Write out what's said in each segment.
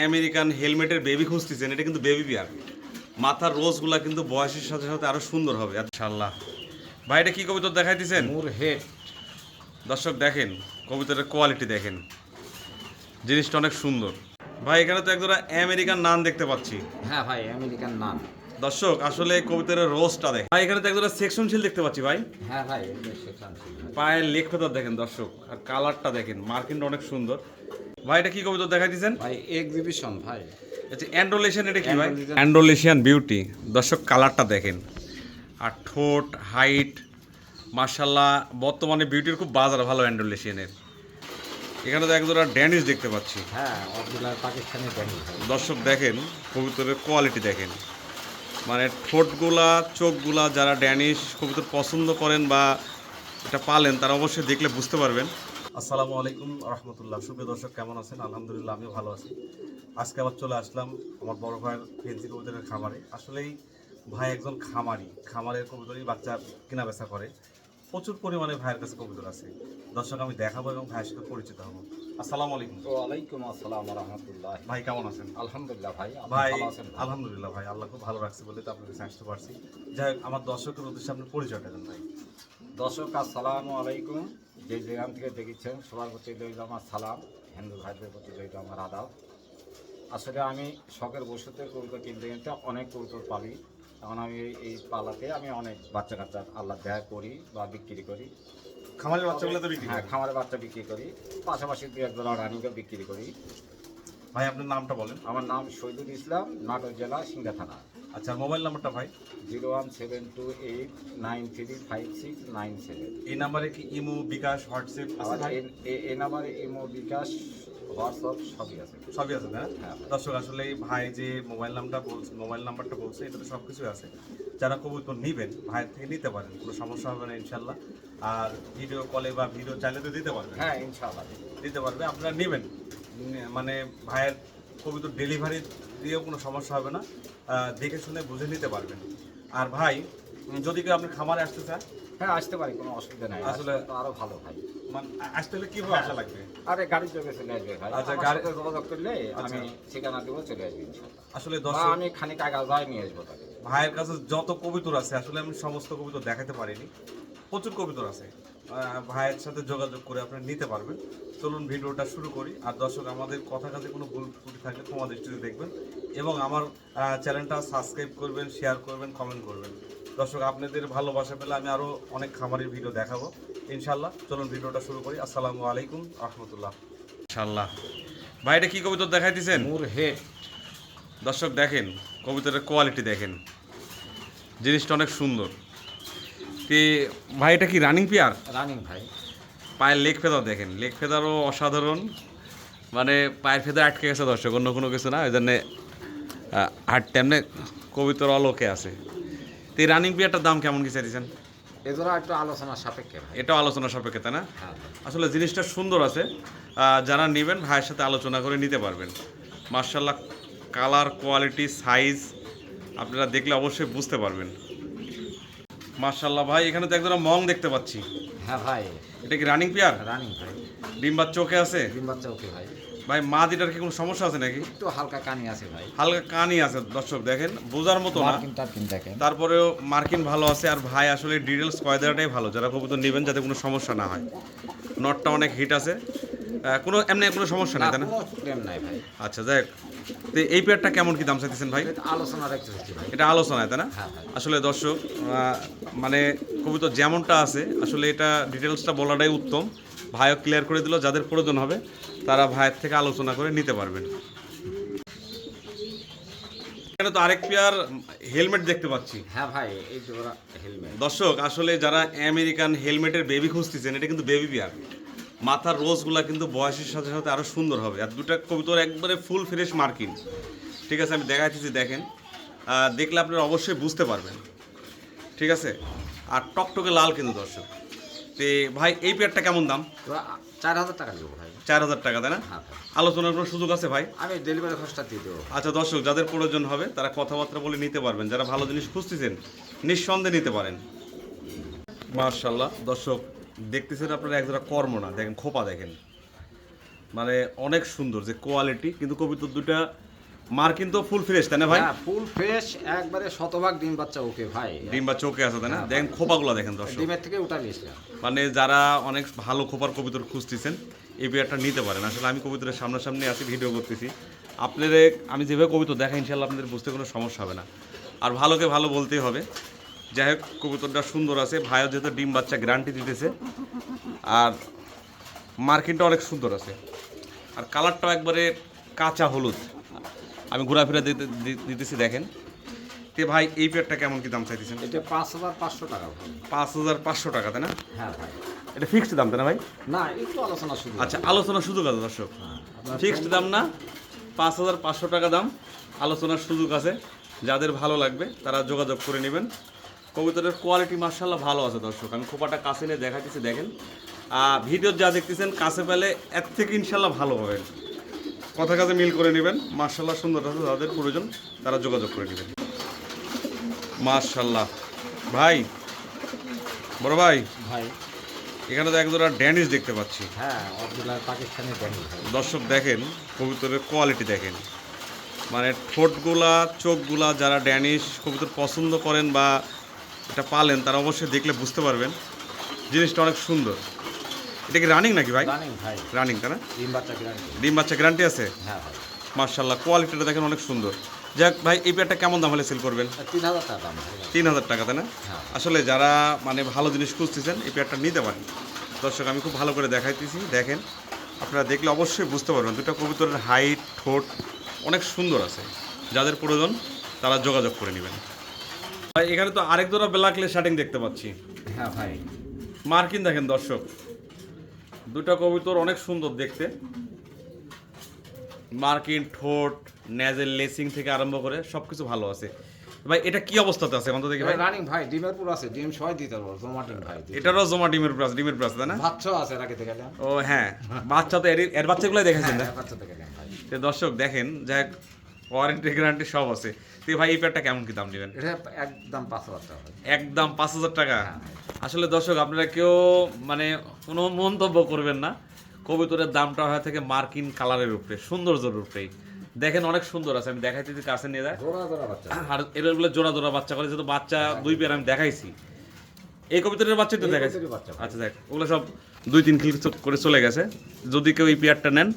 American হেলমেটের baby খুঁজতেছেন, এটা কিন্তু বেবি বিয়ার। মাথার রোজগুলা কিন্তু বয়সের সাথে সাথে আরো সুন্দর হবে ইনশাআল্লাহ। ভাই এটা কি কবুতর দেখাইতেছেন? মোর হেড। দর্শক দেখেন কবুতরের কোয়ালিটি দেখেন, জিনিসটা অনেক সুন্দর। ভাই এখানে তো একজোড়া আমেরিকান নান দেখতে পাচ্ছি। হ্যাঁ ভাই, আমেরিকান নাম। দর্শক আসলে কবুতরের রোজটা দেখেন ভাই। এখানে তো একজোড়া সেকশন শিল দেখতে পাচ্ছি ভাই। হ্যাঁ ভাই, এটা সেখান পায়ের লেগ ফেদার দেখেন দর্শক, আর কালারটা দেখেন, মার্কিনটা অনেক সুন্দর। ভাই এটা কি কবুতর দেখাইতেছেন? ভাই এক্সিবিশন ভাই। আচ্ছা অ্যান্ড্রোলেশিয়ান, এটা কি ভাই? অ্যান্ড্রোলেশিয়ান বিউটি। দর্শক কালারটা দেখেন, আর ঠোঁট হাইট মার্শাল্লাহ, বর্তমানে বিউটির খুব বাজার ভালো অ্যান্ড্রোলেশিয়ানের। এখানে তো একজোড়া ড্যানিশ দেখতে পাচ্ছি। হ্যাঁ, অরিজিনাল পাকিস্তানি ড্যানিশ। দর্শক দেখেন কবুতরের কোয়ালিটি দেখেন, মানে ঠোঁটগুলা চোখগুলা, যারা ড্যানিশ কবুতর পছন্দ করেন বা এটা পালেন তারা অবশ্যই দেখলে বুঝতে পারবেন। আসসালামু আলাইকুম রহমতুল্লাহ। সুপ্রিয় দর্শক কেমন আছেন? আলহামদুলিল্লাহ আমিও ভালো আছি। আজকে আবার চলে আসলাম আমার বড় ভাইয়ের ফেন্সি কবুতরের খামারে। আসলেই ভাই একজন খামারের কবুতরই বাচ্চা কেনা বেচা করে। প্রচুর পরিমাণে ভাইয়ের কাছে কবুতর আছে। দর্শক আমি দেখাবো এবং ভাইয়ের সাথে পরিচিত হবো। আসসালামু আলাইকুম। ওয়ালাইকুম আসসালাম ওয়া রাহমাতুল্লাহ। ভাই কেমন আছেন? আলহামদুলিল্লাহ ভাই। ভাই ভালো আছেন? আলহামদুলিল্লাহ ভাই, আল্লাহ খুব ভালো রাখছে বলে তো আপনাদের কাছে আসতে পারছি। যাই হোক, আমার দর্শকের উদ্দেশ্যে আপনার পরিচয়টা দেন ভাই। দর্শক আসসালামু আলাইকুম। যে যেখান থেকে দেখেছেন সবার প্রতি রইল আমার সালাম। হিন্দু ভাইদের প্রতি রইল আমার আদাব। আসলে আমি শখের বসতে কবুতর কিনতে কিনতে অনেক কবুতর পালি। এখন আমি এই পালাতে আমি অনেক বাচ্চা কাচ্চা আল্লাহ দেয়া করি বা বিক্রি করি। খামারের বাচ্চাগুলো তো বিক্রি হ্যাঁ, করেন? খামারে বাচ্চা বিক্রি করি, পাশাপাশি দু এক জোড়া রানিকে বিক্রি করি। ভাই আপনার নামটা বলেন। আমার নাম শহীদুল ইসলাম, নাটোর জেলা সিংড়া থানা। আচ্ছা মোবাইল নাম্বারটা ভাই? 01728965697। এই নাম্বারে কি ইমো, বিকাশ, হোয়াটসঅ্যাপ আছে ভাই? এই নাম্বারে ইমো, বিকাশ, হোয়াটসঅ্যাপ সবই আছে। সবই আছে না? হ্যাঁ। দর্শক আসলে ভাই যে মোবাইল নাম্বারটা বলছে এটাতে সব কিছুই আছে। যারা কবুতর নেবেন ভাইয়ের থেকে নিতে পারেন, কোনো সমস্যা হবে না ইনশাল্লাহ। আর ভিডিও কলে বা ভিডিও চাইলে তো দিতে পারবেন। হ্যাঁ ইনশাআল্লাহ দিতে পারবে, আপনারা নেবেন। মানে ভাইয়ের কবুতর ডেলিভারি দিয়েও কোনো সমস্যা হবে না, দেখে শুনে বুঝে নিতে পারবেন। আর ভাই যদি কেউ আপনার খামারে আসতে চায়? হ্যাঁ, আসতে পারি, কোনো অসুবিধা নাই। আসলে তো আরো ভালো ভাই। মানে আসতে হলে কীভাবে আসা লাগবে? আরে গাড়ির যোগে চলে আসবে ভাই। আচ্ছা, আমার গাড়ি সাথে যোগাযোগ করলে আচ্ছা। আমি ঠিকানা দেবো, চলে আসবে ইনশাআল্লাহ। আসলে বা দর্শক আমি খানিক আগে যাই নিয়ে আসবো তাকে। ভাইয়ের কাছে যত কবুতর আছে, আসলে আমি সমস্ত কবুতর দেখাতে পারিনি, প্রচুর কবুতর আছে। ভাইয়ের সাথে যোগাযোগ করে আপনারা নিতে পারবেন। চলুন ভিডিওটা শুরু করি। আর দর্শক আমাদের কথা কাজে কোনো ভুল ত্রুটি থাকলে ক্ষমা দৃষ্টিতে দেখবেন এবং আমার চ্যানেলটা সাবস্ক্রাইব করবেন, শেয়ার করবেন, কমেন্ট করবেন। দর্শক আপনাদের ভালোবাসা পেলে আমি আরও অনেক খামারের ভিডিও দেখাবো ইনশাল্লাহ। চলুন ভিডিওটা শুরু করি। আসসালামু আলাইকুম রহমতুল্লাহ। ইনশাল্লাহ। ভাই এটা কি কবুতর দেখাইতেছেন? মোর হেড। দর্শক দেখেন কবুতরের কোয়ালিটি দেখেন, জিনিসটা অনেক সুন্দর। তে ভাই এটা কি রানিং পেয়ার? রানিং ভাই। পায়ের লেগ ফেদার দেখেন, লেগ ফেদারও অসাধারণ, মানে পায়ের ফেদার আটকে গেছে দর্শক, অন্য কোনো কিছু না, ওই জন্যে হাঁটতে এমনি কবুতর অলোকে আছে। তো এই রানিং পেয়ারটার দাম কেমন কি চাইছেন? এজোড়া একটু আলোচনার সাপেক্ষে ভাই। এটাও আলোচনা সাপেক্ষে তাই না? হ্যাঁ। আসলে জিনিসটা সুন্দর আছে, যারা নেবেন ভাইয়ের সাথে আলোচনা করে নিতে পারবেন। মার্শাল্লাহ, কালার, কোয়ালিটি, সাইজ আপনারা দেখলে অবশ্যই বুঝতে পারবেন। মার্শাল্লাহ ভাই, এখানে তো একজোড়া মং দেখতে পাচ্ছি। হ্যাঁ ভাই। এটা কি রানিং পেয়ার? রানিং ভাই। ডিম বাচ্চা চোখে আছে? ডিম বাচ্চা ওকে ভাই। ভাই মা দিটার কি কোনো সমস্যা আছে নাকি? একটু হালকা কানি আছে ভাই। হালকা কানি আছে দর্শক দেখেন, বোঝার মতো না, মার্কিন টার্কিন দেখেন। তারপরেও মার্কিন ভালো আছে। আর ভাই আসলে ডিটেলস কয় দেওয়াটাই ভালো, যারা কবুতর নেবেন যাতে কোনো সমস্যা না হয়। নটটা অনেক হিট আছে, কোনো এমনি কোনো সমস্যা নেই তাই না? কোনো প্রবলেম নাই ভাই। আচ্ছা যাই হোক, তো এই পেয়ারটা কেমন কি দাম চাইতেছেন ভাই? এটা আলোচনা রাখতেছি ভাই। এটা আলোচনায় তাই না? হ্যাঁ ভাই। আসলে দর্শক মানে কবুতর যেমনটা আছে আসলে এটা ডিটেলসটা বলাটাই উত্তম। ভাইও ক্লিয়ার করে দিল, যাদের প্রয়োজন হবে তারা ভাইয়ের থেকে আলোচনা করে নিতে পারবেন। এখানে তো আরেক পেয়ার হেলমেট দেখতে পাচ্ছি। হ্যাঁ ভাই, এই জোড়া হেলমেট। দর্শক আসলে যারা আমেরিকান হেলমেটের বেবি খুঁজতেছেন, এটা কিন্তু বেবি পেয়ার। মাথার রোজগুলা কিন্তু বয়সের সাথে সাথে আরও সুন্দর হবে। আর দুটা কবুতর একবারে ফুল ফ্রেশ মার্কিন। ঠিক আছে, আমি দেখাইতেছি দেখেন, দেখলে আপনারা অবশ্যই বুঝতে পারবেন। ঠিক আছে, আর টকটকে লাল কিন্তু দর্শক। তো ভাই এই পেয়ারটা কেমন দাম? 4000 টাকা দেবো ভাই। 4000 টাকা তাই না? হ্যাঁ ভাই। আলোচনার কোনো সুযোগ আছে ভাই? আমি ডেলিভারি খরচটা দিয়ে দেবো। আচ্ছা দর্শক, যাদের প্রয়োজন হবে তারা কথাবার্তা বলে নিতে পারবেন। যারা ভালো জিনিস খুঁজতেছেন নিঃসন্দেহে নিতে পারেন। মার্শাল্লাহ দর্শক দেখতেছেন আপনারা একজোড়া কর্ম না, দেখেন খোপা দেখেন, মানে অনেক সুন্দর যে কোয়ালিটি, কিন্তু কবুতর দুটা মার্কিন তো ফুল ফ্রেশ তাই না ভাই? হ্যাঁ ফুল ফ্রেশ একবারে শতভাগ ডিম বাচ্চা ওকে ভাই। ডিম বা চোখে আছে তাই না? দেখেন খোপাগুলো দেখেন দর্শক, ডিমের থেকে উঠা নিয়েছিলাম। মানে যারা অনেক ভালো খোপার কবুতর খুঁজতেছেন এই পেয়ারটা নিতে পারেন। আসলে আমি কবুতরের সামনাসামনি আছি, ভিডিও করতেছি, আপনাদের আমি যেভাবে কবুতর দেখাই ইনশাল্লাহ আপনাদের বুঝতে কোনো সমস্যা হবে না। আর ভালোকে ভালো বলতেই হবে। যাই হোক কবুতরটা সুন্দর আছে, ভাইও যেহেতু ডিম বাচ্চা গ্যারান্টি দিতেছে, আর মার্কিনটা অনেক সুন্দর আছে, আর কালারটাও একবারে কাঁচা হলুদ। আমি ঘোরাফেরা দিতেছি দেখেন। তে ভাই এই পেয়ারটা কেমন কি দাম চাইতেছেন? এটা 5,500 টাকা ভাই। 5,500 টাকা তাই না? হ্যাঁ ভাই। এটা ফিক্সড দাম তাই না ভাই? না একটু আলোচনা শুধু। আচ্ছা আলোচনার সুযোগ আছে দর্শক, আপনার ফিক্সড দাম না, 5,500 টাকা দাম, আলোচনার সুযোগ আছে। যাদের ভালো লাগবে তারা যোগাযোগ করে নেবেন। কবুতরের কোয়ালিটি মার্শাল্লাহ ভালো আছে দর্শক, আমি খোপাটা কাছে নিয়ে দেখাইতেছি দেখেন। ভিডিও যা দেখতেছেন কাছে পেলে এর থেকে ইনশাল্লাহ ভালো হবে, কথা কাছে মিল করে নেবেন। মার্শাল্লাহ সুন্দর আছে, যাদের প্রয়োজন তারা যোগাযোগ করে নেবেন। মার্শাল্লাহ ভাই, বড় ভাই ভাই এখানে তো একজোড়া ড্যানিশ দেখতে পাচ্ছি। হ্যাঁ অরিজিনাল পাকিস্তানি ড্যানি ভাই। দর্শক দেখেন কবুতরের কোয়ালিটি দেখেন, মানে ঠোঁটগুলা চোখগুলা, যারা ড্যানিশ কবুতর পছন্দ করেন বা এটা পালেন তারা অবশ্যই দেখলে বুঝতে পারবেন জিনিসটা অনেক সুন্দর। এটা কি রানিং নাকি ভাই? রানিং ভাই। রানিং তাই না? ডিম বাচ্চা গ্যারান্টি। ডিম বাচ্চা গ্যারান্টি আছে? হ্যাঁ ভাই। মার্শাল্লাহ কোয়ালিটিটা দেখেন অনেক সুন্দর। যাক ভাই এই পেয়ারটা কেমন দাম হলে সেল করবেন? 3,000 টাকা দাম ভাই। 3,000 টাকা তাই না? হ্যাঁ। আসলে যারা মানে ভালো জিনিস খুঁজতেছেন এই পেয়ারটা নিতে পারেন। দর্শক আমি খুব ভালো করে দেখাইতেছি দেখেন, আপনারা দেখলে অবশ্যই বুঝতে পারবেন দুটো কবুতরের হাইট ঠোঁট অনেক সুন্দর আছে। যাদের প্রয়োজন তারা যোগাযোগ করে নেবেন। ভাই এখানে তো আরেক জোড়া ব্ল্যাকলে শার্টিং দেখতে পাচ্ছি। হ্যাঁ ভাই। মার্কিন দেখেন দর্শক, দুটো কবুতর অনেক সুন্দর দেখতে, মার্কিন ঠোঁট নেজেল লেসিং থেকে আরম্ভ করে সবকিছু ভালো আছে। ভাই এটা কি অবস্থাতে আছে এখন তো দেখি ভাই? রানিং ভাই, ডিমের পুরো আছে, ডিম সবাই দিতে পারবো, জমা ডিম ভাই। এটারও জমা ডিমের প্লাস তাই না? বাচ্চা আছে রাখতে গেলে। ও হ্যাঁ, বাচ্চা তো এর বাচ্চাগুলোই দেখেছেন না? হ্যাঁ বাচ্চা থেকে গেলে ভাই। তো দর্শক দেখেন, যাই হোক ওয়ারেন্টি গ্যারান্টি সব আছে। তো ভাই এই প্যাডটা কেমন কি দাম নেবেন? এটা একদম 5,000 টাকা ভাই। একদম 5,000 টাকা। আসলে দর্শক আপনারা কেউ মানে কোনো মন্তব্য করবেন না, কবুতরের দামটা হয়ে থেকে মার্কিন কালারের উপরে, সৌন্দর্যের উপরেই। দেখেন অনেক সুন্দর আছে, আমি দেখাইতে যদি কাছে নিয়ে যায়। জোড়া জোড়া বাচ্চা। আর এদের বলে জোড়া জোড়া বাচ্চা করে, যেহেতু বাচ্চা দুই পেয়ার আমি দেখাইছি, এই কবুতরের বাচ্চা তো এই দেখাইছি। কবুতরের বাচ্চা ভাই। আচ্ছা দেখ ওগুলো সব 2-3 কিল করে চলে গেছে। যদি কেউ এই পেয়ারটা নেন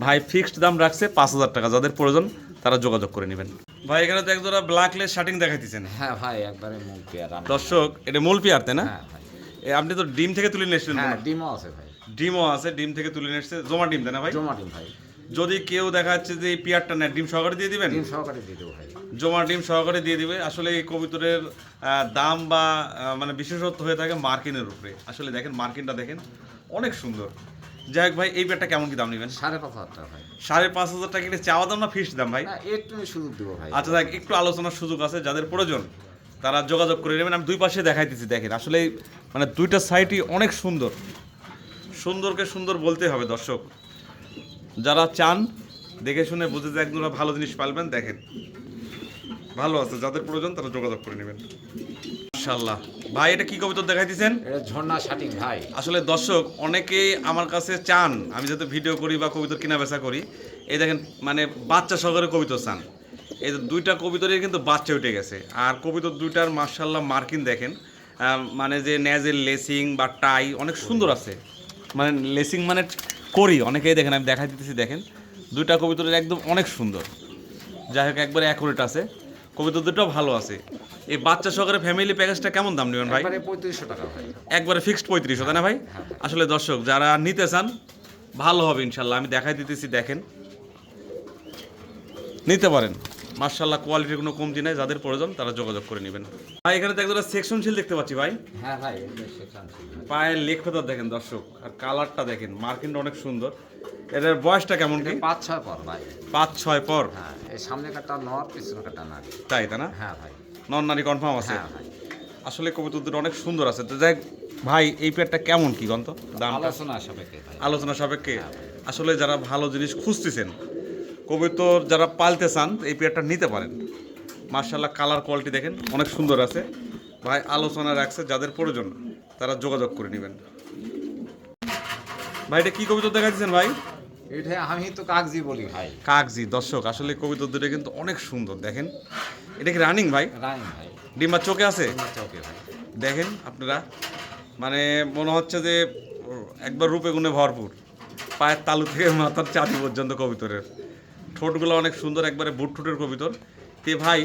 ভাই ফিক্সড দাম রাখছে 5,000 টাকা, যাদের প্রয়োজন তারা যোগাযোগ করে নেবেন। ভাই এখানে তো একজোড়া ব্ল্যাকলেস শার্টিং দেখাইতেছেন। হ্যাঁ ভাই একবারে মুখ পেয়ার। দর্শক এটা মূল পেয়ার তাই না? হ্যাঁ ভাই। আপনি তো ডিম থেকে তুলে নিয়ে এসেছিলেন। হ্যাঁ ডিমও আছে ভাই। ডিমও আছে, ডিম থেকে তুলে নিয়ে এসেছে, জমা ডিম তাই না ভাই? জমা ডিম ভাই। যদি কেউ দেখা যাচ্ছে যে এই পেয়ারটা নেয় ডিম সহকারে দিয়ে দিবেন? ডিম সহকারে দিয়ে দেবো ভাই। জমা ডিম সহকারে দিয়ে দিবে। আসলে এই কবুতরের দাম বা মানে বিশেষত্ব হয়ে থাকে মার্কিনের উপরে। আসলে দেখেন মার্কিনটা দেখেন অনেক সুন্দর। যাই হোক ভাই এই পেয়ারটা কেমন কি দাম নেবেন? 5,500 টাকা ভাই। 5,500 টাকা এটা চাওয়া দাম না ফিক্সড দাম ভাই? না একটু সুযোগ দেবো ভাই। আচ্ছা দেখ একটু আলোচনার সুযোগ আছে, যাদের প্রয়োজন তারা যোগাযোগ করে নেবেন। আমি দুই পাশে দেখাইতেছি দেখেন, আসলে মানে দুইটা সাইডই অনেক সুন্দর। সুন্দরকে সুন্দর বলতে হবে দর্শক, যারা চান দেখে শুনে বুঝে যে একদম ভালো জিনিস পালবেন। দেখেন ভালো আছে, যাদের প্রয়োজন তারা যোগাযোগ করে নেবেন। মাশাআল্লাহ ভাই এটা কি কবুতর দেখাইতেছেন? এটা ঝর্ণা শাটিং ভাই। আসলে দর্শক অনেকেই আমার কাছে চান, আমি যেহেতু ভিডিও করি বা কবুতর কেনা বেচা করি, এই দেখেন মানে বাচ্চা সহকারে কবুতর চান। এই দুইটা কবুতরের কিন্তু বাচ্চা উঠে গেছে, আর কবুতর দুইটার মাশাআল্লাহ মার্কিন দেখেন, মানে যে নেজেল লেসিং বা টাই অনেক সুন্দর আছে, মানে লেসিং মানে করি অনেকেই দেখেন, আমি দেখাই দিতেছি দেখেন দুইটা কবুতরের একদম অনেক সুন্দর। যাই হোক একবারে অ্যাকুরেট আছে, কবুতর দুটোও ভালো আছে। এই বাচ্চা সহকারে ফ্যামিলি প্যাকেজটা কেমন দাম নেবেন ভাই? একবারে 3,500 টাকা ভাই। একবারে ফিক্সড 3500 তাই না ভাই? আসলে দর্শক যারা নিতে চান ভালো হবে ইনশাল্লাহ, আমি দেখাই দিতেছি দেখেন নিতে পারেন। মার্শাল্লাহ কোয়ালিটির কোনো কমতি নাই, যাদের প্রয়োজন তারা যোগাযোগ করে নেবেন। ভাই এখানে তো একজোড়া সেকশন শিল দেখতে পাচ্ছি ভাই। হ্যাঁ ভাই এটা সেকশন ছিল। পায়ের লেগ ফেদার দেখেন দর্শক, আর কালারটা দেখেন, মার্কিনটা অনেক সুন্দর। এটার বয়সটা কেমন কি? 5-6 পর ভাই। 5-6 পর? হ্যাঁ এই সামনে কাটা নর, পিছনে কাটা নারী। তাই না? হ্যাঁ ভাই। নন নারী কনফার্ম আছে? হ্যাঁ ভাই। আসলে কবুতর দুটো অনেক সুন্দর আছে। তো যাই ভাই এই পেয়ারটা কেমন কি গন্ত দামটা? আলোচনা সাপেক্ষে ভাই। আলোচনা সাপেক্ষে। আসলে যারা ভালো জিনিস খুঁজতেছেন, কবুতর যারা পালতে চান এই পেয়ারটা নিতে পারেন। মার্শাল্লাহ কালার কোয়ালিটি দেখেন অনেক সুন্দর আছে। ভাই আলোচনা রাখছে, যাদের প্রয়োজন তারা যোগাযোগ করে নেবেন। ভাই এটা কি কবুতর দেখা দিচ্ছেন ভাই? এটা আমি তো কাগজি বলি ভাই। কাগজি। দর্শক আসলে কবুতর দুটো কিন্তু অনেক সুন্দর দেখেন। এটা কি রানিং ভাই? রানিং ভাই। ডিম্বার চোখে আছে চোখে ভাই। দেখেন আপনারা, মানে মনে হচ্ছে যে একবার রূপে গুণে ভরপুর। পায়ের তালু থেকে মাথার চাঁদি পর্যন্ত কবুতরের ঠোঁটগুলো অনেক সুন্দর, একবারে বুট ঠোঁটের কবুতর। তে ভাই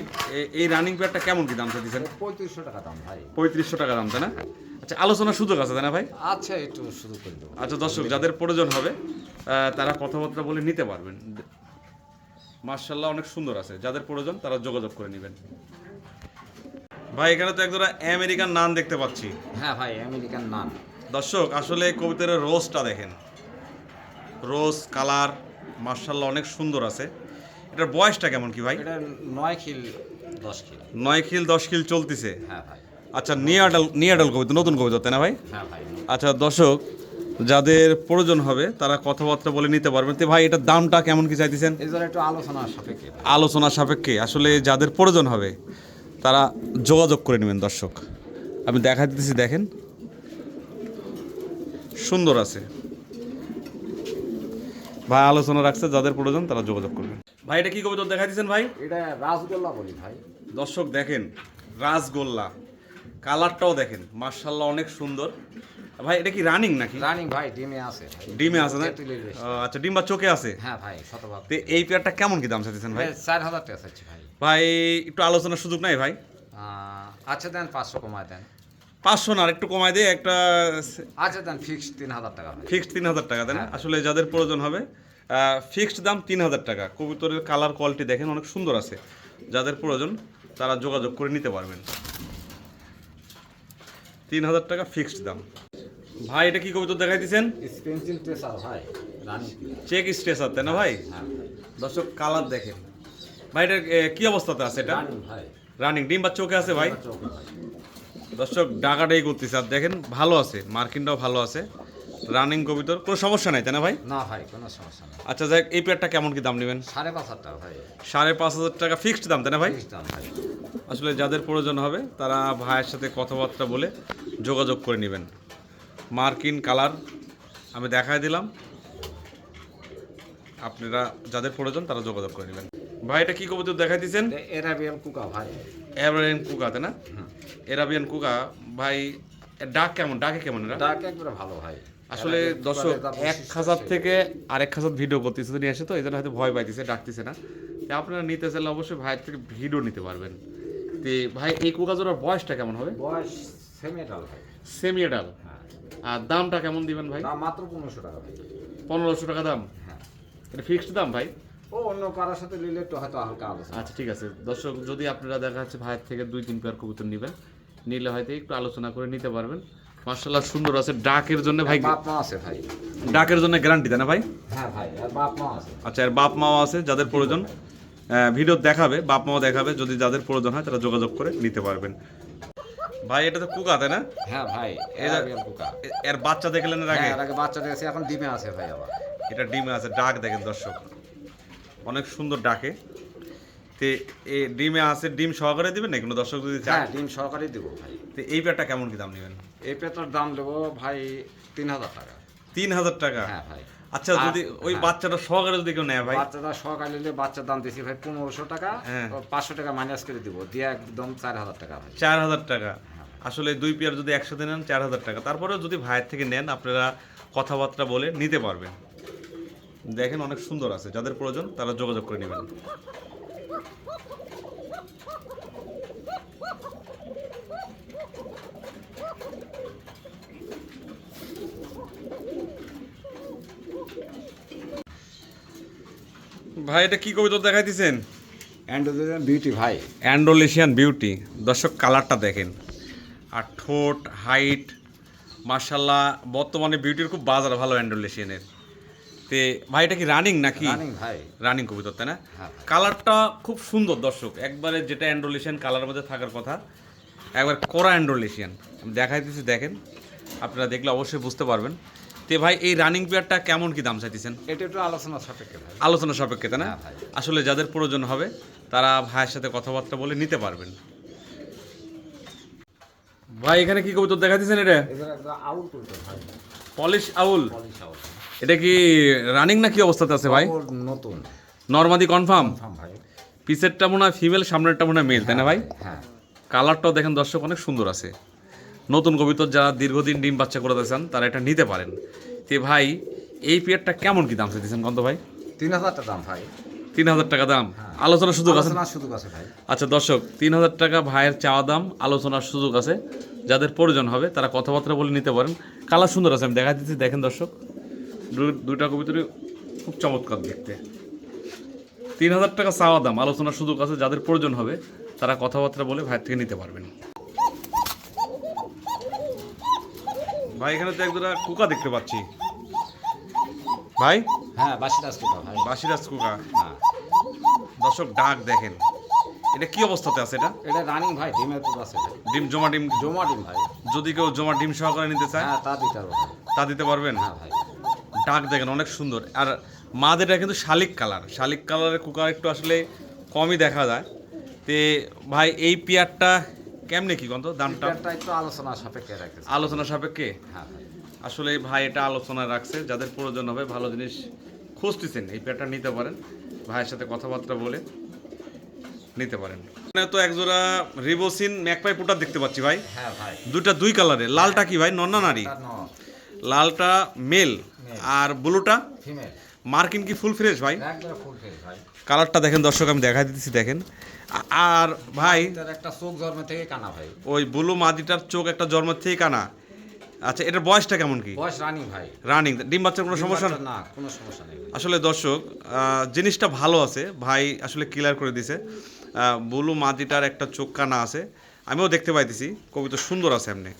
এই রানিং পেয়ারটা কেমন কি দাম চাইছেন? 3500 টাকা দাম ভাই। 3500 টাকা দাম, তাই না? আচ্ছা, আলোচনার সুযোগ আছে তাই না ভাই? আচ্ছা, একটু শুরু করে দেবো। আচ্ছা দর্শক, যাদের প্রয়োজন হবে তারা কথাবার্তা বলে নিতে পারবেন। মার্শাল্লাহ অনেক সুন্দর আছে, যাদের প্রয়োজন তারা যোগাযোগ করে নেবেন। ভাই এখানে তো একজোড়া আমেরিকান নান দেখতে পাচ্ছি। হ্যাঁ ভাই, আমেরিকান নান। দর্শক আসলে কবুতরের রোজটা দেখেন, রোজ কালার মার্শাল্লাহ অনেক সুন্দর আছে। এটার বয়সটা কেমন কি ভাই? এটা 9 খিল 10 খিল। 9 খিল 10 খিল চলতেছে। হ্যাঁ ভাই। আচ্ছা, নিউ অ্যাডাল্ট কবুতর, নতুন কবুতর তাই না ভাই? হ্যাঁ ভাই। আচ্ছা দর্শক, যাদের প্রয়োজন হবে তারা কথাবার্তা বলে নিতে পারবেন। তো ভাই এটার দামটা কেমন কি চাইতেছেন? এই জন্য একটু আলোচনার সাপেক্ষে। আলোচনা সাপেক্ষে আসলে যাদের প্রয়োজন হবে তারা যোগাযোগ করে নেবেন। দর্শক আমি দেখা দিতেছি, দেখেন সুন্দর আছে ভাই, আলোচনা রাখছে, যাদের প্রয়োজন তারা যোগাযোগ করবেন। ভাই এটা কি কবুতর দেখা দিচ্ছেন ভাই? এটা রাসগোল্লা বলি ভাই। দর্শক দেখেন, রাসগোল্লা, কালারটাও দেখেন মার্শাল্লাহ অনেক সুন্দর। ভাই এটা কি রানিং নাকি? রানিং ভাই, ডিমে আছে ভাই। ডিমে আছে না? আচ্ছা, ডিম বা চোখে আছে? হ্যাঁ ভাই, শতভাগ। তো এই পেয়ারটা কেমন কি দাম চাইছেন ভাই? 4000 টাকা চাইছি ভাই। ভাই একটু আলোচনার সুযোগ নাই ভাই? আচ্ছা দেন, 500 কমায় দেন। 500 না, আর একটু কমায় দিয়ে একটা আচ্ছা দেন, ফিক্সড 3000 টাকা ভাই। ফিক্সড 3000 টাকা দেন। আসলে যাদের প্রয়োজন হবে ফিক্সড দাম 3000 টাকা। কবুতরের কালার কোয়ালিটি দেখেন অনেক সুন্দর আছে, যাদের প্রয়োজন তারা যোগাযোগ করে নিতে পারবেন। 3000 টাকা ফিক্সড দাম। ভাই এটা কি কবুতর দেখাই দিচ্ছেন? স্পেন্সিল ট্রেসার ভাই, রানিং। চেক স্ট্রেসার তাই না ভাই? হ্যাঁ ভাই। দর্শক কালার দেখেন ভাই, এটা কি অবস্থাতে আছে? এটা রানিং ভাই। রানিং, ডিম বা চোখে আছে ভাই? চোখে ভাই। দর্শক ডাকাটাই করতেছে, আর দেখেন ভালো আছে, মার্কিনটাও ভালো আছে, রানিং কবুতর, কোনো সমস্যা নাই তাই না ভাই? না ভাই, কোনো সমস্যা নেই। আচ্ছা যাই, এই পেয়ারটা কেমন কি দাম নেবেন? 5,500 টাকা ভাই। 5500 টাকা ফিক্সড দাম তাই না ভাই? ফিক্সড দাম ভাই। আসলে যাদের প্রয়োজন হবে তারা ভাইয়ের সাথে কথাবার্তা বলে যোগাযোগ করে নেবেন। মার্কিন কালার আমি দেখাই দিলাম, আপনারা যাদের প্রয়োজন তারা যোগাযোগ করে নেবেন। ভাই এটা কি কবুতর দেখাই দিচ্ছেন? এরাবিয়ান কুকা ভাই। এরাবিয়ান কুকা তাই না? এরাবিয়ান কুকা ভাই, এর ডাক কেমন, ডাকে কেমন এরা? ডাক একবারে ভালো ভাই। আসলে দর্শক এক খাঁচার থেকে আরেক খাঁচার ভিডিও করতেছে, নিয়ে আসে তো এই জন্য হয়তো ভয় পাইতেছে, ডাকতেছে না। তো আপনারা নিতে চাইলে অবশ্যই ভাইয়ের থেকে ভিডিও নিতে পারবেন। তো ভাই এই কোকা জোড়ার বয়সটা কেমন হবে? বয়স সেমিডাল ভাই। সেমি এডাল। হ্যাঁ। আর দামটা কেমন দিবেন ভাই? দাম মাত্র 1500 টাকা ভাই। 1500 টাকা দাম? হ্যাঁ। এটা ফিক্সড দাম ভাই? ও অন্য কারোর সাথে নিলে একটু হয়তো হালকা আলোচনা। আচ্ছা ঠিক আছে দর্শক, যদি আপনারা দেখা যাচ্ছে ভাইয়ের থেকে 2-3 পেয়ার কবুতর নেবেন, নিলে হয়তো একটু আলোচনা করে নিতে পারবেন। মার্শাল্লাহ সুন্দর আছে। ডাকের জন্য ভাই, বাপ মা আছে ভাই। ডাকের জন্য গ্যারান্টি দেয় না ভাই? হ্যাঁ ভাই, আর বাপ মা আছে। আচ্ছা, এর বাপ মাও আছে, যাদের প্রয়োজন ভিডিও দেখাবে, বাপ মাও দেখাবে, যদি যাদের প্রয়োজন হয় তারা যোগাযোগ করে নিতে পারবেন। ভাই এটা তো কুকা তাই না? হ্যাঁ ভাই, এরাবিয়ান কুকা। এর বাচ্চা দেখলেন এর আগে? হ্যাঁ, এর আগে বাচ্চা দিয়েছে, এখন ডিমে আছে ভাই আবার। এটা ডিমে আছে, ডাক দেখেন দর্শক অনেক সুন্দর ডাকে। তে এই ডিমে আছে, ডিম সহকারে দিবেন না কোনো দর্শক যদি চায়? হ্যাঁ, ডিম সহকারে দেবো ভাই। তো এই পেয়ারটা কেমন কি দাম নেবেন? এই পেটার দাম দেবো ভাই 3000 টাকা। 3000 টাকা? হ্যাঁ ভাই। আচ্ছা, যদি ওই হ্যাঁ। বাচ্চাটা সহকারে যদি কেউ নেয় ভাই? বাচ্চাটা সহকারে নিলে বাচ্চার দাম দিয়েছি ভাই 1500 টাকা। হ্যাঁ। 500 টাকা মাইনাস করে দিব, দিয়ে একদম 4000 টাকা ভাই। 4000 টাকা। আসলে 2 পেয়ার যদি একসাথে নেন 4000 টাকা। তারপরেও যদি ভাইয়ের থেকে নেন আপনারা কথাবার্তা বলে নিতে পারবেন। দেখেন অনেক সুন্দর আছে, যাদের প্রয়োজন তারা যোগাযোগ করে নেবেন। ভাই এটা কি কবুতর দেখাইতেছেন? অ্যান্ড্রোজেন বিউটি ভাই। Andalusian beauty. দর্শক কালারটা দেখেন, আর ঠোঁট, হাইট, মার্শাল্লাহ বর্তমানে বিউটির খুব বাজার ভালো অ্যান্ডোলেশিয়ানের। তে ভাই এটা কি রানিং নাকি? রানিং ভাই। রানিং কবুতর তাই না? হ্যাঁ। কালারটা খুব সুন্দর দর্শক, একবারে যেটা অ্যান্ডোলেশিয়ান কালারের মধ্যে থাকার কথা, একবার কোরা অ্যান্ডোলেশিয়ান। আমি দেখাইতেছি দেখেন, আপনারা দেখলে অবশ্যই বুঝতে পারবেন। তে ভাই এই রানিং পেয়ারটা কেমন কি দাম চাইতেছেন? এটা একটু আলোচনা সাপেক্ষে ভাই। আলোচনা সাপেক্ষে তাই না? হ্যাঁ ভাই। আসলে যাদের প্রয়োজন হবে তারা ভাইয়ের সাথে কথাবার্তা বলে নিতে পারবেন। ভাই এখানে কি কবুতর দেখা দিচ্ছেন? এটা এদের একটা আউল করতে ভাই। পলিশ আউল। পলিশ আউল। এটা কি রানিং না কি অবস্থাতে আছে ভাই? ওর নতুন নরমাদি কনফার্ম? কনফার্ম ভাই। পিছেরটা মনে হয় ফিমেল, সামনেরটা মনে হয় মেল, তাই না ভাই? হ্যাঁ কালারটাও দেখেন দর্শক অনেক সুন্দর আছে। নতুন কবিতর যারা দীর্ঘদিন ডিম বাচ্চা করাতে চান তারা এটা নিতে পারেন। তে ভাই এই পেয়ারটা কেমন কি দাম চাইতেছেন কত ভাই? 3000 টাকা দাম ভাই। 3000 টাকা দাম, আলোচনার সুযোগ আছে? আলোচনার সুযোগ আছে ভাই। আচ্ছা দর্শক, 3000 টাকা ভাইয়ের চাওয়া দাম, আলোচনার সুযোগ আছে। যাদের প্রয়োজন হবে তারা কথাবার্তা বলে নিতে পারেন। কালার সুন্দর আছে, আমি দেখা দিচ্ছি দেখেন দর্শক, দুইটা কবিতরই খুব চমৎকার দেখতে। 3000 টাকা চাওয়া দাম, আলোচনার সুযোগ আছে। যাদের প্রয়োজন হবে তারা কথাবার্তা বলে ভাইয়ের থেকে নিতে পারবেন। ভাই এখানে তো একজোড়া কুকা দেখতে পাচ্ছি ভাই। হ্যাঁ বাসিরাজ কুকা ভাই। বাসিরাজ কুকা, হ্যাঁ দর্শক ডাক দেখেন। এটা কি অবস্থাতে আছে? এটা রানিং ভাই, ডিমের পুরো আছে ভাই। ডিম জমা ডিম, জমা ডিম ভাই। যদি কেউ জমা ডিম সহকারে নিতে চায় হ্যাঁ তা দিতে পারবো ভাই। তা দিতে পারবেন। হ্যাঁ ভাই। ডাক দেখেন অনেক সুন্দর। আর মাদেরটা কিন্তু শালিক কালার, শালিক কালারের কুকার একটু আসলে কমই দেখা যায়। তে ভাই এই পেয়ারটা কেমনে কি কত দামটা? এটা একটু আলোচনা সাপেক্ষে রাখতেছি। আলোচনা সাপেক্ষে? হ্যাঁ ভাই। আসলে ভাই এটা আলোচনা রাখছে। যাদের প্রয়োজন হবে, ভালো জিনিস খুঁজতেছেন, এই পেয়ারটা নিতে পারেন। ভাইয়ের সাথে কথাবার্তা বলে নিতে পারেন। এখানে তো একজোড়া রিবোসিন ম্যাকপাই পুটার দেখতে পাচ্ছি ভাই। হ্যাঁ ভাই। দুইটা দুই কালারের। লালটা কি ভাই, নর না নারী? এটা নর। লালটা মেল আর ব্লুটা ফিমেল। মার্কিন কি ফুল ফ্রেশ ভাই? একদম ফুল ফেস ভাই। কালারটা দেখেন দর্শক, আমি দেখা দিতেছি দেখেন। আর ভাই এটার একটা চোখ জন্ম থেকে কানা ভাই। ওই ব্লু মাদিটার চোখ একটা জন্ম থেকে কানা। আচ্ছা এটার বয়সটা কেমন কি? বয়স রানিং ভাই। রানিং, ডিম বাচ্চার কোনো সমস্যা না? না কোনো সমস্যা নেই। আসলে দর্শক জিনিসটা ভালো আছে, ভাই আসলে ক্লিয়ার করে দিছে। ব্লু মাদিটার একটা চোখ কানা আছে, আমিও দেখতে পাইতেছি। কবিতা সুন্দর আছে এমনি।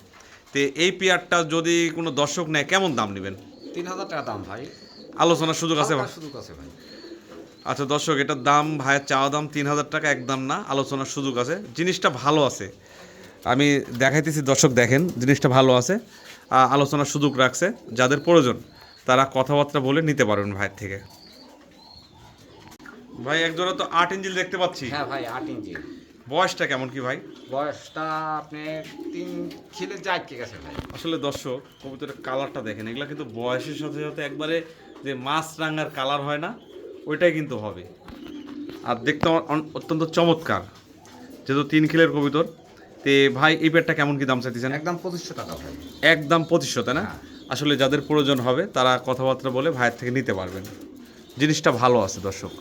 তো এই পেয়ারটা যদি কোনো দর্শক নেয় কেমন দাম নেবেন? 3000 টাকা দাম ভাই। আলোচনার সুযোগ আছে? হালকা সুযোগ আছে ভাই। আচ্ছা দর্শক, এটার দাম ভাইয়ের চাওয়া দাম 3000 টাকা, একদম না, আলোচনার সুযোগ আছে। জিনিসটা ভালো আছে, আমি দেখাইতেছি দর্শক দেখেন, জিনিসটা ভালো আছে, আলোচনার সুযোগ রাখছে। যাদের প্রয়োজন তারা কথাবার্তা বলে নিতে পারবেন ভাইয়ের থেকে। ভাই একজোড়া তো 8 ইঞ্চিল দেখতে পাচ্ছি। হ্যাঁ ভাই 8 ইঞ্চি। বয়সটা কেমন কি ভাই? বয়সটা আপনি 3 খিলে যায় ঠিক আছে ভাই। আসলে দর্শক কবুতরের কালারটা দেখেন, এগুলা কিন্তু বয়সের সাথে সাথে একবারে যে মাছ রাঙার কালার হয় না, ওইটাই কিন্তু হবে। আর দেখতে অত্যন্ত চমৎকার, যেহেতু 3 খিলের কবুতর। তে ভাই এই পেয়ারটা কেমন কি দাম চাইতেছেন? একদম 2500 টাকা ভাই। একদম 2500, তাই না? হ্যাঁ। আসলে যাদের প্রয়োজন হবে তারা কথাবার্তা বলে ভাইয়ের থেকে নিতে পারবেন। জিনিসটা ভালো আছে দর্শক।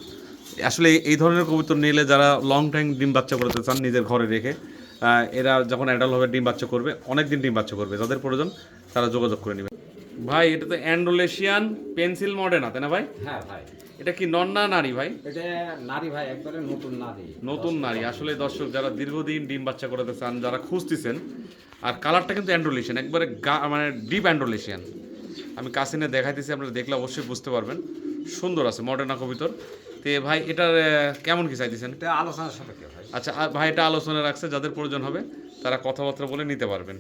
আসলে এই ধরনের কবুতর নিলে যারা লং টাইম ডিম বাচ্চা করতে চান নিজের ঘরে রেখে, এরা যখন অ্যাডাল্ট হবে ডিম বাচ্চা করবে, অনেক দিন ডিম বাচ্চা করবে, যাদের প্রয়োজন তারা যোগাযোগ করে নেবে। ভাই এটা তো অ্যান্ডোলেশিয়ান পেন্সিল মডেনা, তাই না ভাই? হ্যাঁ ভাই। এটা কি নর না নারী ভাই? এটা নারী ভাই, একবারে নতুন নারী। নতুন নারী। আসলে দর্শক যারা দীর্ঘদিন ডিম বাচ্চা করাতে চান, যারা খুঁজতেছেন, আর কালারটা কিন্তু অ্যান্ড্রোলেশিয়ান, একবারে মানে ডিপ অ্যান্ড্রোলেশিয়ান। আমি কাছে নিয়ে দেখাইতেছি, আপনারা দেখলে অবশ্যই বুঝতে পারবেন। সুন্দর আছে মডার্না কবিতর। তো ভাই এটার কেমন কি চাইতেছেন? এটা আলোচনার সাপেক্ষে ভাই। আচ্ছা ভাই এটা আলোচনা রাখছে, যাদের প্রয়োজন হবে তারা কথাবার্তা বলে নিতে পারবেন।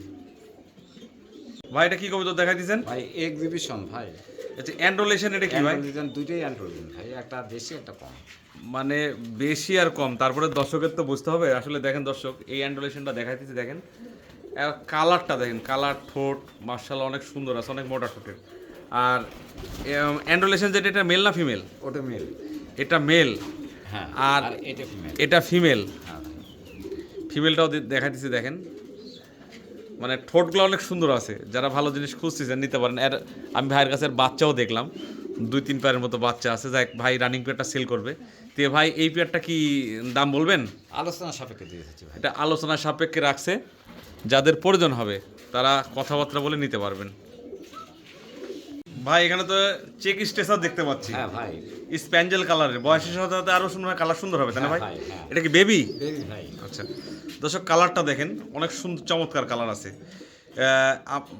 ভাই এটা কি কবিতর দেখাইতেছেন? ভাই এক্সিবিশন ভাই। আচ্ছা অ্যান্ড্রোলেশিয়ান এটা কি ভাই? অ্যান্ড্রোলিজন দুইটাই অ্যান্ড্রোলিজন ভাই, একটা বেশি একটা কম। মানে বেশি আর কম, তারপরে দর্শকের তো বুঝতে হবে। আসলে দেখেন দর্শক, এই অ্যান্ড্রোলেশনটা দেখাইতেছি দেখেন, কালারটা দেখেন, কালার, ঠোঁট মার্শাল্লাহ অনেক সুন্দর আছে, অনেক মোটা ঠোঁটের। আর অ্যান্ড্রোলেশন যেটা, এটা মেল না ফিমেল? ওটা মেল। এটা মেল। হ্যাঁ। আর এটা ফিমেল। এটা ফিমেল। হ্যাঁ ভাই। ফিমেলটাও দেখাইতেছি দেখেন, মানে ঠোঁটগুলো অনেক সুন্দর আছে। যারা ভালো জিনিস খুঁজতেছেন নিতে পারেন। আর আমি ভাইয়ের কাছে বাচ্চাও দেখলাম, 2-3 পেয়ারের মতো বাচ্চা আছে। যাই ভাই রানিং পেয়ারটা সেল করবে। তো ভাই এই পেয়ারটা কি দাম বলবেন? আলোচনার সাপেক্ষে দিয়ে দিচ্ছি ভাই। এটা আলোচনার সাপেক্ষে রাখছে, যাদের প্রয়োজন হবে তারা কথাবার্তা বলে নিতে পারবেন। ভাই এখানে তো চেক স্টেসার দেখতে পাচ্ছি। হ্যাঁ ভাই। স্প্যাঞ্জেল কালারের, বয়সের সাথে সাথে আরো সুন্দর কালার সুন্দর হবে, তাই না ভাই? হ্যাঁ ভাই, হ্যাঁ। এটা কি বেবি? বেবি ভাই। আচ্ছা দর্শক কালারটা দেখেন, অনেক সুন্দর চমৎকার কালার আছে।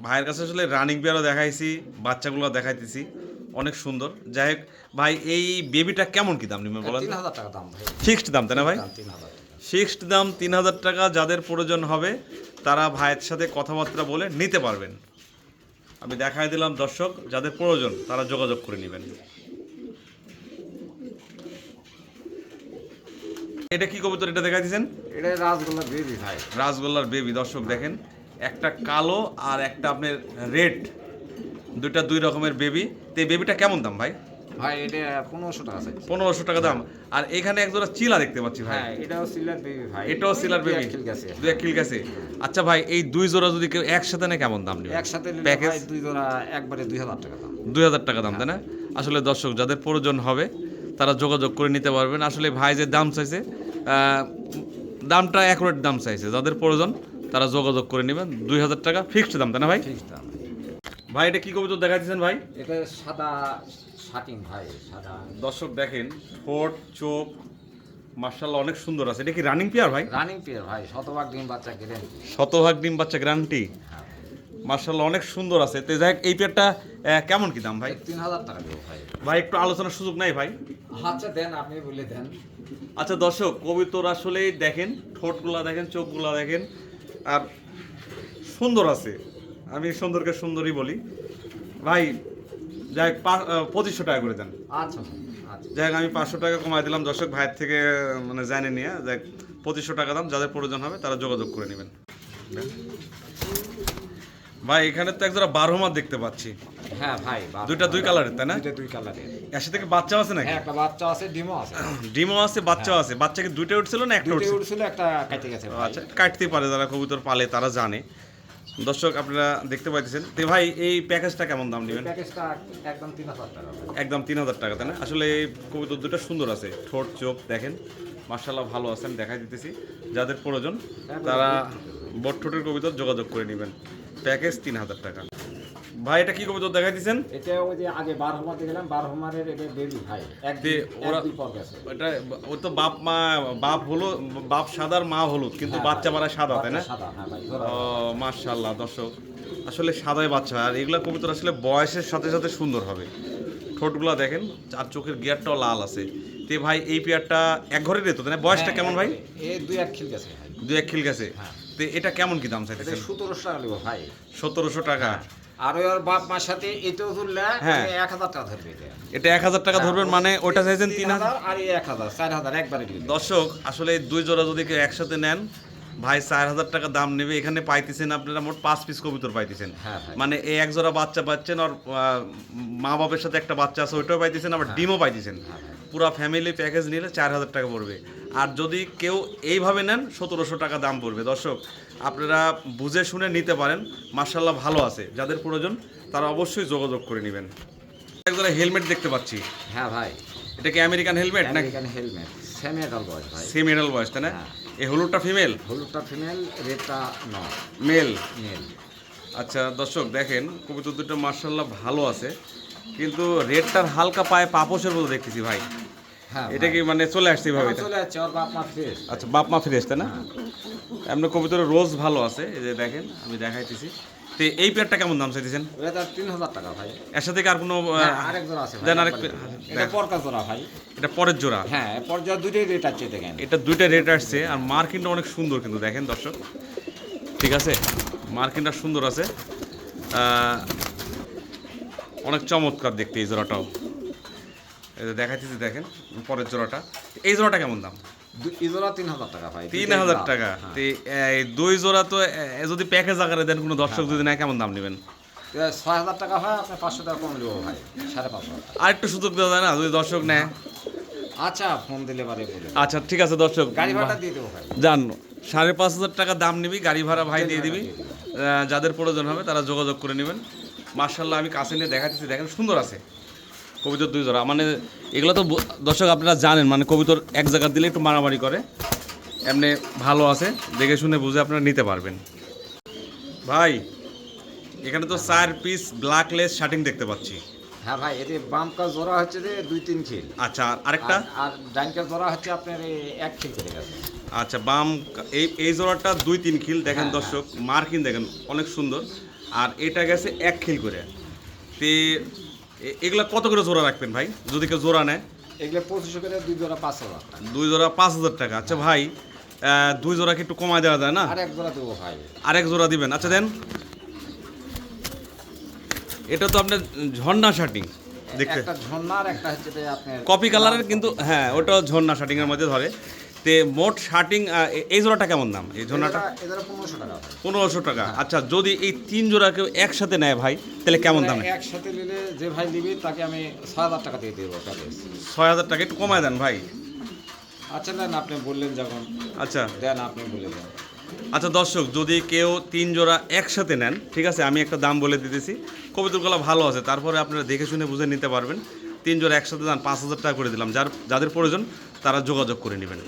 ভাইয়ের কাছে আসলে রানিং পেয়ারও দেখাইছি, বাচ্চাগুলো দেখাইতেছি, অনেক সুন্দর। যাই হোক ভাই এই বেবিটা কেমন কি দাম নেবেন বলেন? 3000 টাকা দাম ভাই। ফিক্সড দাম, তাই না ভাই? 3000 টাকা। ফিক্সড দাম 3000 টাকা। যাদের প্রয়োজন হবে তারা ভাইয়ের সাথে কথাবার্তা বলে নিতে পারবেন। আমি দেখাই দিলাম দর্শক, যাদের প্রয়োজন তারা যোগাযোগ করে নেবেন। এটা কি কবুতর এটা দেখাই দিয়েছেন? এটা রাজগোল্লা বেবি ভাই। রাজগোল্লার বেবি। দর্শক দেখেন, একটা কালো আর একটা আপনার রেড, দুইটা দুই রকমের বেবি। তো এই বেবিটা কেমন দাম ভাই? ভাই এটা 1500 টাকা চাইছে। 1500 টাকা দাম। আর এখানে এক জোড়া চিলা দেখতে পাচ্ছি ভাই। হ্যাঁ এটাও সিলার বেবি ভাই। এটাও সিলার বেবি। ঠিক আছে। 2 কিল গেছে। আচ্ছা ভাই, এই দুই জোড়া যদি কেউ একসাথে নেয় কেমন দাম নেবে? একসাথে নিলে প্যাকেজ ভাই দুই জোড়া একবারে 2000 টাকা দাম। 2000 টাকা দাম, তাই না? আসলে দর্শক যাদের প্রয়োজন হবে তারা যোগাযোগ করে নিতে পারবেন। আসলে ভাই যে দাম চাইছে, দামটা অ্যাকুরেট দাম চাইছে। যাদের প্রয়োজন তারা যোগাযোগ করে নেবেন। 2000 টাকা ফিক্সড দাম, তাই না ভাই? ঠিক দাম। ভাই এটা কি কবুতর দেখাচ্ছেন ভাই? এটা সাদা শাটিং ভাই, সাদা। দর্শক দেখেন, ঠোঁট চোখ মার্শাল্লাহ অনেক সুন্দর আছে। এটা কি রানিং পেয়ার ভাই? রানিং পেয়ার ভাই, শতভাগ ডিম বাচ্চা গ্যারান্টি। শতভাগ ডিম বাচ্চা গ্যারান্টি। মার্শাল্লাহ অনেক সুন্দর আছে। তো যাই হোক, এই পেয়ারটা কেমন কি দাম ভাই? 3000 টাকা দেবো ভাই। ভাই একটু আলোচনার সুযোগ নাই ভাই? আচ্ছা দেন, আপনি বলে দেন। আচ্ছা দর্শক, কবিতর আসলেই দেখেন, ঠোঁটগুলা দেখেন, চোখগুলা দেখেন, আর সুন্দর আছে। আমি সুন্দরকে সুন্দরই বলি ভাই। যাই হোক, 2500 টাকা করে দেন। আচ্ছা আচ্ছা। যাই হোক, আমি 500 টাকা কমাই দিলাম দর্শক, ভাইয়ের থেকে মানে জানে নিয়ে। যাই হোক, 2500 টাকা দাম। যাদের প্রয়োজন হবে তারা যোগাযোগ করে নেবেন। ভাই এখানে তো একজোড়া বারহমার দেখতে পাচ্ছি। হ্যাঁ ভাই, দুইটা দুই কালারের, তাই না? দুইটা দুই কালারের। এর সাথে কি বাচ্চা আছে নাকি? হ্যাঁ একটা বাচ্চা আছে, ডিমও আছে। ডিমও আছে, বাচ্চাও আছে। বাচ্চা কি দুইটা উঠছিল না একটা দুইটা উঠছিল? উঠছিল, একটা কেটে গেছে ভাই। আচ্ছা, কাটতে পারে, যারা কবুতর পালে তারা জানে। দর্শক আপনারা দেখতে পাইতেছেন। তো ভাই এই প্যাকেজটা কেমন দাম নেবেন? প্যাকেজটা একদম 3000 টাকা ভাই। একদম 3000 টাকা, তাই না? আসলে এই কবুতর দুটো সুন্দর আছে, ঠোঁট চোখ দেখেন মার্শাল্লাহ ভালো আছে। আমি দেখাই দিতেছি, যাদের প্রয়োজন তারা বট ঠোঁটের কবুতর যোগাযোগ করে নেবেন। প্যাকেজ 3000 টাকা। ভাই এটা কি কবুতর দেখাই দিচ্ছেন? এটা ওই যে আগে 12 মাসে গেলাম, 12 মাসের এটা বেবি ভাই। ওরা দুই পর গেছে। এটা ও তো বাপ হলো, বাপ সাদার মা হলুদ, কিন্তু বাচ্চা মারা সাদা, তাই না? সাদা, হ্যাঁ ভাই। ও মাশাআল্লাহ দর্শক, আসলে সাদাই বাচ্চা। আর এগুলা কবুতর আসলে বয়সের সাথে সাথে সুন্দর হবে। ঠোঁটগুলা দেখেন, আর চোখের গিয়ারটাও লাল আছে। তে ভাই এই পেয়ারটা এক ঘরের রেতো, তাই না? বয়সটা কেমন ভাই? এই দুই এক খিল গেছে ভাই। 2 খিল গেছে। তো এটা কেমন কি দাম এটা চাইতেছেন? 1700 টাকা নেবো ভাই। 1700 টাকা। আর ওর বাপ মার সাথে এটাও তুললে হ্যাঁ। 1000 টাকা ধরবে এটা। এটা 1000 টাকা ধরবেন, মানে ওটা চাইছেন 3000। আর এই 1000, 4000 একবারে দিবে। দর্শক আসলে এই দুই জোড়া যদি কেউ একসাথে নেন ভাই 4000 টাকা দাম নেবে। এখানে পাইতেছেন আপনারা মোট 5 পিস কবুতর পাইতেছেন। হ্যাঁ ভাই। মানে এই এক জোড়া বাচ্চা পাচ্ছেন, আর মা বাবার সাথে একটা বাচ্চা আছে ওইটাও পাইতেছেন, আবার ডিমও পাইতেছেন। পুরো ফ্যামিলি প্যাকেজ নিলে 4000 টাকা পড়বে। আর যদি কেউ এইভাবে নেন 1700 টাকা দাম পড়বে। দর্শক আপনারা বুঝে শুনে নিতে পারেন, মার্শাল্লাহ ভালো আছে। যাদের প্রয়োজন তারা অবশ্যই যোগাযোগ করে নেবেন। একজোড়া হেলমেট দেখতে পাচ্ছি। হ্যাঁ ভাই। এটা কি আমেরিকান হেলমেট নাকি? আমেরিকান হেলমেট, সেমি অ্যাডাল্ট বয়স ভাই। সেম এডাল বয়স, তাই না? এই হলুদটা ফিমেল, হলুদটা ফিমেল, রেডটা নর, মেল। মেল। আচ্ছা দর্শক দেখেন, কবুতর দুটো মার্শাল্লাহ ভালো আছে, কিন্তু রেডটার হালকা পায়ে পাপোশের মতো দেখতেছি ভাই। হ্যাঁ এটা কি মানে চলে আসছে এইভাবে? এখন চলে যাচ্ছে, ওর বাপ মা ফ্রেশ। আচ্ছা, বাপ মা ফ্রেশ, তাই না? এমনি কবুতরের রোজ ভালো আছে, এই যে দেখেন আমি দেখাইতেছি। তো এই পেয়ারটা কেমন দাম চাইতেছেন? এটা 3000 টাকা ভাই। এর সাথে কি আর কোনো আরেক জোড়া আছে ভাই। দেন আরেক? এটা পরকা জোড়া ভাই। এটা পরের জোড়া। হ্যাঁ, পর্যায়ে দুটোই রেট আছে দেখেন। এটা দুইটা রেট আসছে, আর মার্কিনটা অনেক সুন্দর কিন্তু দেখেন দর্শক, ঠিক আছে? মার্কিনটা সুন্দর আছে, অনেক চমৎকার দেখতে এই জোড়াটাও। এই যে দেখাইতেছি দেখেন পরের জোড়াটা। এই জোড়াটা কেমন দাম? এই জোড়া 3000 টাকা ভাই। 3000 টাকা। তো এই দুই জোড়া তো যদি প্যাকেজ আকারে দেন, কোনো দর্শক যদি নেয় কেমন দাম নেবেন? 6000 টাকা হয়, আপনি 500 টাকা কম নেবো ভাই, 550। আর একটু সুযোগ দেওয়া যায় না যদি দর্শক নেয়? আচ্ছা, ফোন দিলে পারে বলে। আচ্ছা ঠিক আছে দর্শক, গাড়ি ভাড়া দিয়ে দেবো ভাই। জান 5500 টাকা দাম নিবি, গাড়ি ভাড়া ভাই দিয়ে দিবি। যাদের প্রয়োজন হবে তারা যোগাযোগ করে নেবেন। মার্শাল্লাহ আমি কাছে নিয়ে দেখাচ্ছি, দেখেন সুন্দর আছে কবুতর দুই জোড়া। মানে এগুলো তো দর্শক আপনারা জানেন, মানে কবুতর এক জায়গা দিলে একটু মারামারি করে, এমনি ভালো আছে, দেখে শুনে বুঝে আপনারা নিতে পারবেন। ভাই এখানে তো 4 পিস ব্ল্যাকলেস শার্টিং দেখতে পাচ্ছি। হ্যাঁ ভাই, এতে বামকা জোড়া হচ্ছে যে 2-3 খিল। আচ্ছা, আরেকটা? আর ডাইনকা জোড়া হচ্ছে আপনার 1 খিল করে গেছে। আচ্ছা, বাম এই জোড়াটা 2-3 খিল দেখেন দর্শক, মার্কিন দেখেন অনেক সুন্দর। আর এটা গেছে 1 খিল করে। তে এগুলা কত করে জোড়া রাখবেন ভাই যদি কেউ জোড়া নেয়? এগুলো 2500 করে, 2 জোড়া 5000 টাকা। 2 জোড়া 5000 টাকা। আচ্ছা ভাই, 2 জোড়া কি একটু কমায় দেওয়া যায় না? আর এক জোড়া দেবো ভাই। আরেক জোড়া দিবেন? আচ্ছা দেন। এটা তো আপনার ঝর্ণা শার্টিং দেখতে, একটা ঝর্ণার, একটা হচ্ছে যে আপনার কপি কালারের, কিন্তু হ্যাঁ ওটা ঝর্ণা শার্টিং এর মধ্যে ধরে। তে মোট শার্টিং এই জোড়াটা কেমন দাম এই জোড়াটা? এদের 1500 টাকা ভাই। 1500 টাকা। আচ্ছা, যদি এই 3 জোড়া কেউ একসাথে নেয় ভাই, তাহলে কেমন দামে? একসাথে নিলে যে ভাই নিবি তাকে আমি 6000 টাকা দিয়ে দেবো প্যাকেজ। 6000 টাকা, একটু কমায় দেন ভাই। আচ্ছা দেন, আপনি বললেন যখন, আচ্ছা দেন আপনি বলে দেন। আচ্ছা দর্শক, যদি কেউ 3 জোড়া একসাথে নেন, ঠিক আছে, আমি একটা দাম বলে দিতেছি। কবুতরগুলো ভালো আছে, তারপরে আপনারা দেখে শুনে বুঝে নিতে পারবেন। 3 জোড়া একসাথে দাম 5000 টাকা করে দিলাম। যাদের প্রয়োজন তারা যোগাযোগ করে নেবেন।